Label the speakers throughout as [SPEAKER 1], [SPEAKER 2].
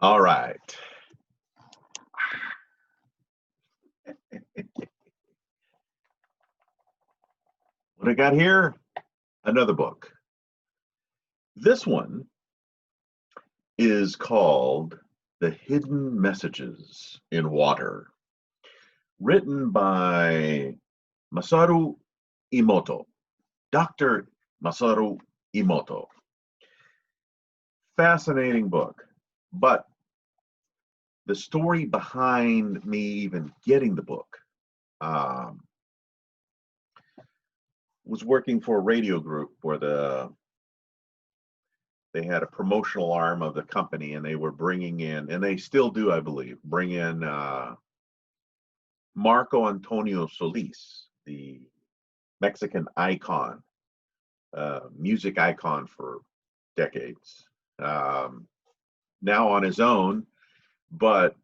[SPEAKER 1] All right. What I got here? Another book. This one is called The Hidden Messages in Water, written by Masaru Emoto, Dr. Masaru Emoto. Fascinating book. But the story behind me even getting the book um, was working for a radio group where they had a promotional arm of the company, and they were bringing in, and they still do, I believe, bring in Marco Antonio Solis, the Mexican icon, music icon for decades. Um, Now on his own, but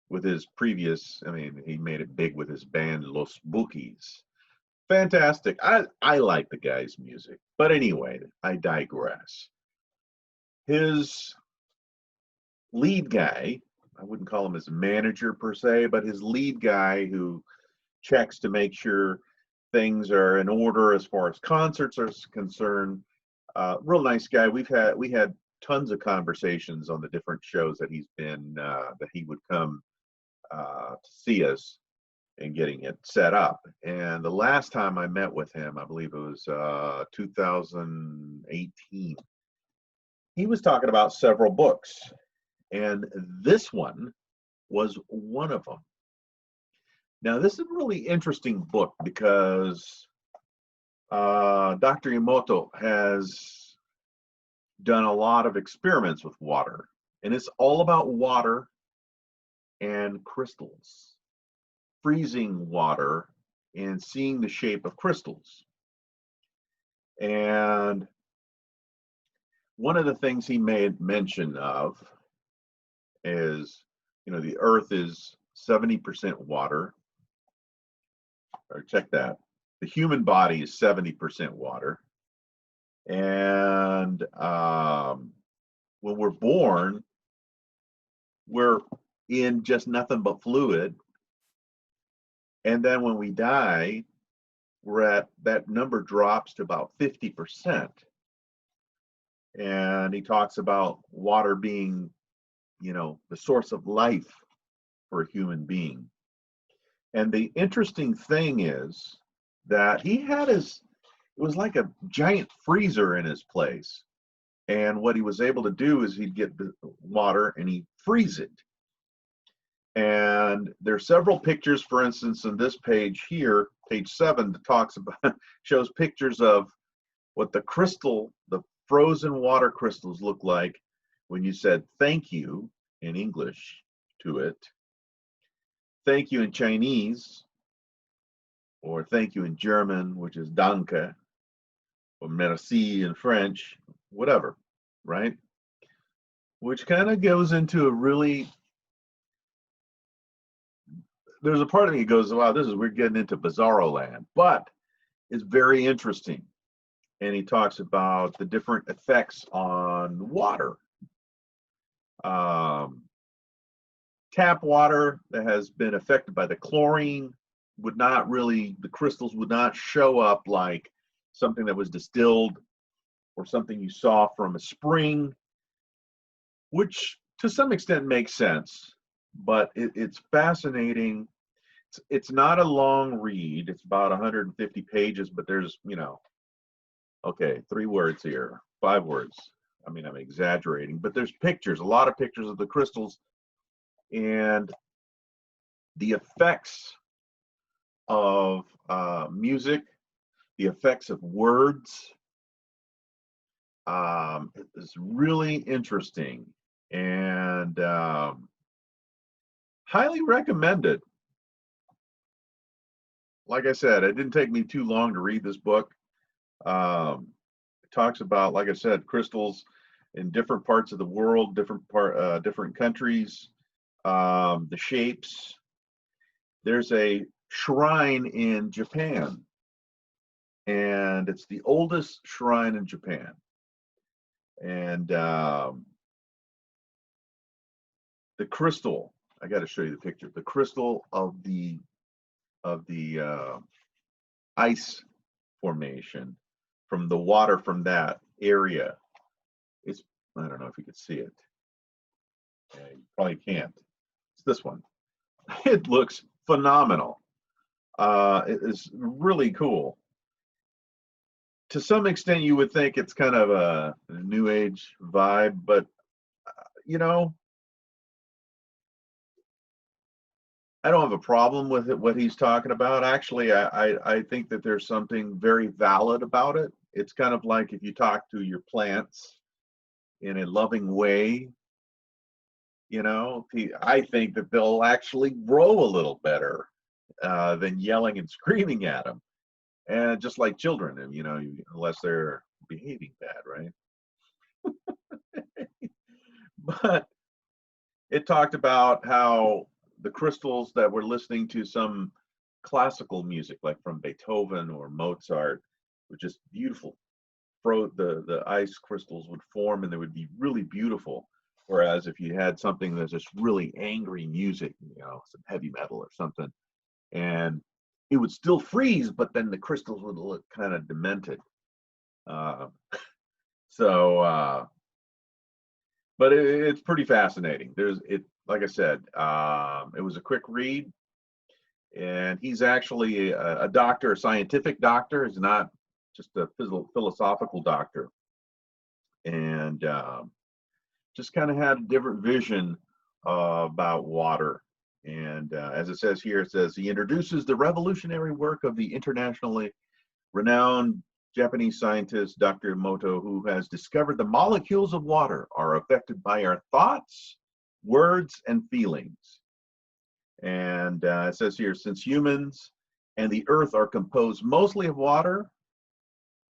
[SPEAKER 1] with his previous, I mean, he made it big with his band Los Bukis. Fantastic. I like the guy's music. But anyway, I digress. His lead guy, I wouldn't call him his manager per se, but his lead guy who checks to make sure things are in order as far as concerts are concerned. Real nice guy. We had tons of conversations on the different shows that he's been that he would come to see us and getting it set up. And the last time I met with him, I believe it was 2018. He was talking about several books, and this one was one of them. Now, this is a really interesting book because Dr. Emoto has done a lot of experiments with water, and it's all about water and crystals, freezing water and seeing the shape of crystals. And one of the things he made mention of is, the earth is 70% water, or check that. The human body is 70% water. And when we're born, we're in just nothing but fluid. And then when we die, that number drops to about 50%. And he talks about water being, the source of life for a human being. And the interesting thing is that it was like a giant freezer in his place. And what he was able to do is he'd get the water and he'd freeze it. And there's several pictures, for instance, in this page here, page 7, that talks about, shows pictures of what the frozen water crystals look like when you said thank you in English to it, thank you in Chinese, or thank you in German, which is danke, or merci in French, whatever, right? Which kind of goes into there's a part of me that goes, wow, we're getting into bizarro land, but it's very interesting. And he talks about the different effects on water. Tap water that has been affected by the chlorine the crystals would not show up like something that was distilled or something you saw from a spring, which to some extent makes sense, but it's fascinating. It's not a long read. It's about 150 pages, but there's, okay, 3 words here, 5 words. I mean, I'm exaggerating, but there's pictures, a lot of pictures of the crystals and the effects of music, the effects of words. It's really interesting and highly recommended. Like I said, it didn't take me too long to read this book. It talks about, like I said, crystals in different parts of the world, different countries, the shapes. There's a shrine in Japan, and it's the oldest shrine in Japan. And the crystal. I got to show you the picture. The crystal of the ice formation from the water from that area. It's, I don't know if you can see it. Yeah, you probably can't. It's this one. It looks phenomenal. It is really cool. To some extent, you would think it's kind of a new age vibe, but you know, I don't have a problem with it, what he's talking about. Actually, I think that there's something very valid about it. It's kind of like if you talk to your plants in a loving way, you know, I think that they'll actually grow a little better than yelling and screaming at them. And just like children, you know, unless they're behaving bad, right? But it talked about how the crystals that were listening to some classical music, like from Beethoven or Mozart, were just beautiful. The ice crystals would form and they would be really beautiful. Whereas if you had something that's just really angry music, you know, some heavy metal or something, and it would still freeze, but then the crystals would look kind of demented. Uh, so, but it's pretty fascinating. Like I said, it was a quick read, and he's actually a doctor, a scientific doctor. He's not just a philosophical doctor, and just kind of had a different vision about water. And as it says here, it says he introduces the revolutionary work of the internationally renowned Japanese scientist Dr. Emoto, who has discovered the molecules of water are affected by our thoughts, words, and feelings. And it says here, since humans and the earth are composed mostly of water,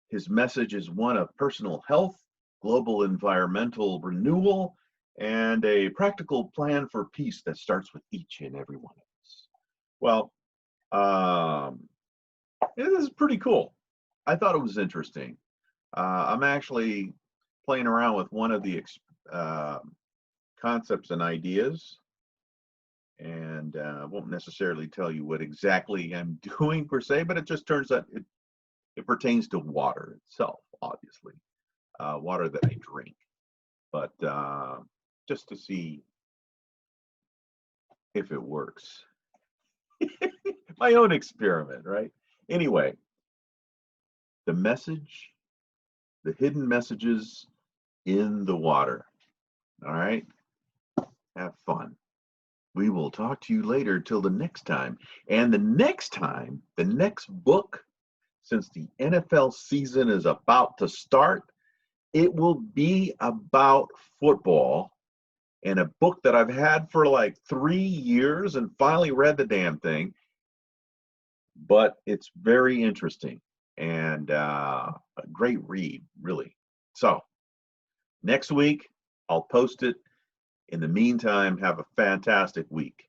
[SPEAKER 1] his message is one of personal health, global environmental renewal, and a practical plan for peace that starts with each and every one of us. Well, it is pretty cool. I thought it was interesting. I'm actually playing around with one of the concepts and ideas, and I won't necessarily tell you what exactly I'm doing per se, but it just turns out it pertains to water itself, obviously, water that I drink. But just to see if it works. My own experiment, right? Anyway, the message, the hidden messages in the water. All right, have fun. We will talk to you later till the next time. And the next time, the next book, since the NFL season is about to start, it will be about football, and a book that I've had for like 3 years and finally read the damn thing. But it's very interesting and a great read, really. So next week, I'll post it. In the meantime, have a fantastic week.